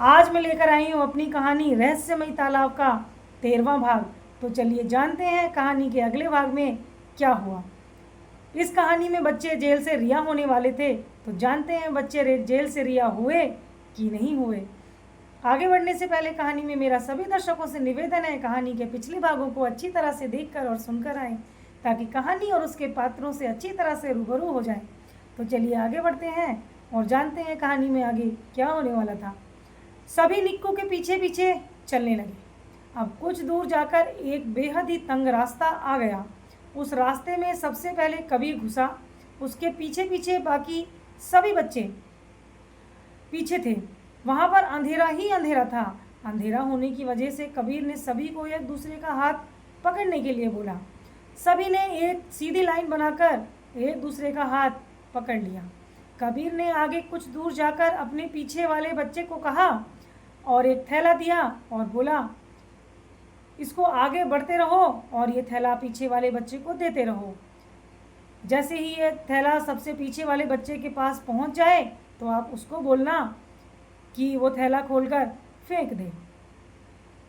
आज मैं लेकर आई हूँ अपनी कहानी रहस्यमयी तालाब का 13वां भाग। तो चलिए जानते हैं कहानी के अगले भाग में क्या हुआ। इस कहानी में बच्चे जेल से रिहा होने वाले थे, तो जानते हैं बच्चे जेल से रिहा हुए कि नहीं हुए। आगे बढ़ने से पहले कहानी में मेरा सभी दर्शकों से निवेदन है, कहानी के पिछले भागों को अच्छी तरह से देखकर और सुनकर आएँ, ताकि कहानी और उसके पात्रों से अच्छी तरह से रूबरू हो जाएं। तो चलिए आगे बढ़ते हैं और जानते हैं कहानी में आगे क्या होने वाला था। सभी निक्कू के पीछे पीछे चलने लगे। अब कुछ दूर जाकर एक बेहद ही तंग रास्ता आ गया। उस रास्ते में सबसे पहले कबीर घुसा, उसके पीछे पीछे बाकी सभी बच्चे पीछे थे। वहाँ पर अंधेरा ही अंधेरा था। अंधेरा होने की वजह से कबीर ने सभी को एक दूसरे का हाथ पकड़ने के लिए बोला। सभी ने एक सीधी लाइन बनाकर एक दूसरे का हाथ पकड़ लिया। कबीर ने आगे कुछ दूर जाकर अपने पीछे वाले बच्चे को कहा और एक थैला दिया और बोला, इसको आगे बढ़ते रहो और ये थैला पीछे वाले बच्चे को देते रहो। जैसे ही ये थैला सबसे पीछे वाले बच्चे के पास पहुंच जाए तो आप उसको बोलना कि वो थैला खोलकर फेंक दे।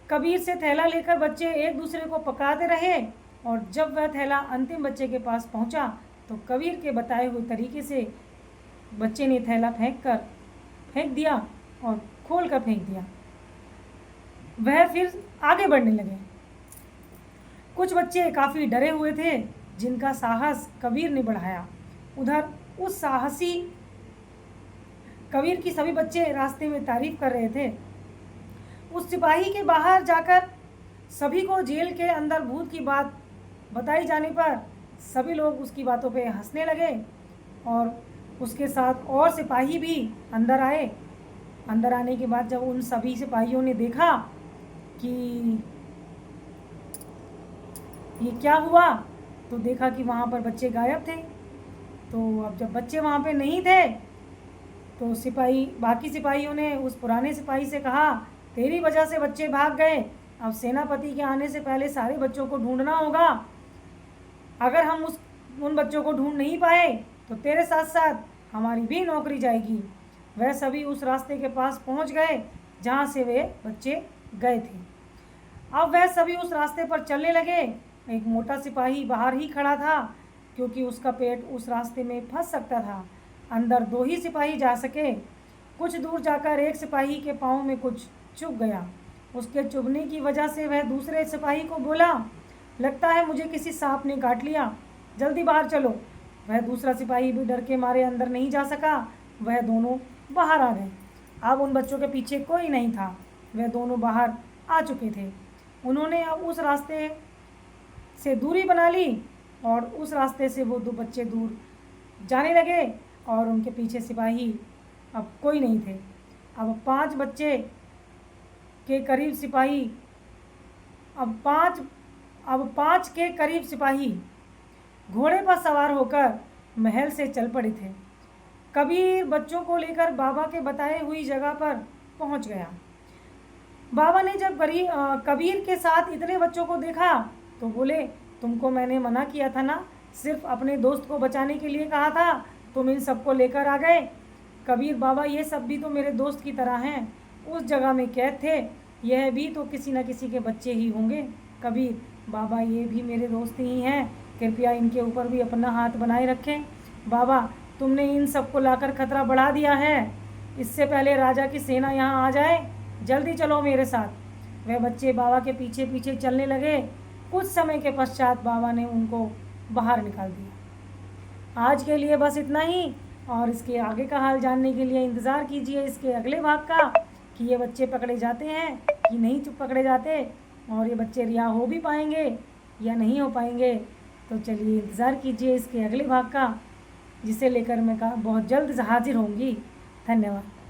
कबीर से थैला लेकर बच्चे एक दूसरे को पकड़ाते रहे और जब वह थैला अंतिम बच्चे के पास पहुंचा तो कबीर के बताए हुए तरीके से बच्चे ने थैला फेंक दिया और खोल कर फेंक दिया। वह फिर आगे बढ़ने लगे। कुछ बच्चे काफ़ी डरे हुए थे, जिनका साहस कबीर ने बढ़ाया। उधर उस साहसी कबीर की सभी बच्चे रास्ते में तारीफ कर रहे थे। उस सिपाही के बाहर जाकर सभी को जेल के अंदर भूत की बात बताई जाने पर सभी लोग उसकी बातों पे हंसने लगे और उसके साथ और सिपाही भी अंदर आए। अंदर आने के बाद जब उन सभी सिपाहियों ने देखा कि ये क्या हुआ, तो देखा कि वहाँ पर बच्चे गायब थे। तो अब जब बच्चे वहाँ पे नहीं थे तो बाकी सिपाहियों ने उस पुराने सिपाही से कहा, तेरी वजह से बच्चे भाग गए। अब सेनापति के आने से पहले सारे बच्चों को ढूंढना होगा। अगर हम उन बच्चों को ढूंढ नहीं पाए तो तेरे साथ साथ हमारी भी नौकरी जाएगी। वह सभी उस रास्ते के पास पहुंच गए जहां से वे बच्चे गए थे। अब वह सभी उस रास्ते पर चलने लगे। एक मोटा सिपाही बाहर ही खड़ा था, क्योंकि उसका पेट उस रास्ते में फंस सकता था। अंदर 2 ही सिपाही जा सके। कुछ दूर जाकर एक सिपाही के पाँव में कुछ चुभ गया। उसके चुभने की वजह से वह दूसरे सिपाही को बोला, लगता है मुझे किसी सांप ने काट लिया, जल्दी बाहर चलो। वह दूसरा सिपाही भी डर के मारे अंदर नहीं जा सका। वह दोनों बाहर आ गए। अब उन बच्चों के पीछे कोई नहीं था, वह दोनों बाहर आ चुके थे। उन्होंने अब उस रास्ते से दूरी बना ली और उस रास्ते से वो 2 बच्चे दूर जाने लगे और उनके पीछे सिपाही अब कोई नहीं थे। अब 5 बच्चे के करीब सिपाही अब 5 के करीब सिपाही घोड़े पर सवार होकर महल से चल पड़े थे। कबीर बच्चों को लेकर बाबा के बताए हुई जगह पर पहुंच गया। बाबा ने जब कबीर के साथ इतने बच्चों को देखा तो बोले, तुमको मैंने मना किया था ना, सिर्फ अपने दोस्त को बचाने के लिए कहा था, तुम इन सबको लेकर आ गए। कबीर बाबा, ये सब भी तो मेरे दोस्त की तरह हैं, उस जगह में कैद थे, यह भी तो किसी न किसी के बच्चे ही होंगे। कबीर बाबा, ये भी मेरे दोस्त ही हैं, कृपया इनके ऊपर भी अपना हाथ बनाए रखें। बाबा, तुमने इन सबको लाकर खतरा बढ़ा दिया है, इससे पहले राजा की सेना यहाँ आ जाए, जल्दी चलो मेरे साथ। वह बच्चे बाबा के पीछे पीछे चलने लगे। कुछ समय के पश्चात बाबा ने उनको बाहर निकाल दिया। आज के लिए बस इतना ही, और इसके आगे का हाल जानने के लिए इंतज़ार कीजिए इसके अगले भाग का, कि ये बच्चे पकड़े जाते हैं कि नहीं पकड़े जाते, और ये बच्चे रिहा हो भी पाएंगे या नहीं हो पाएंगे। तो चलिए इंतज़ार कीजिए इसके अगले भाग का, जिसे लेकर मैं बहुत जल्द हाजिर होंगी। धन्यवाद।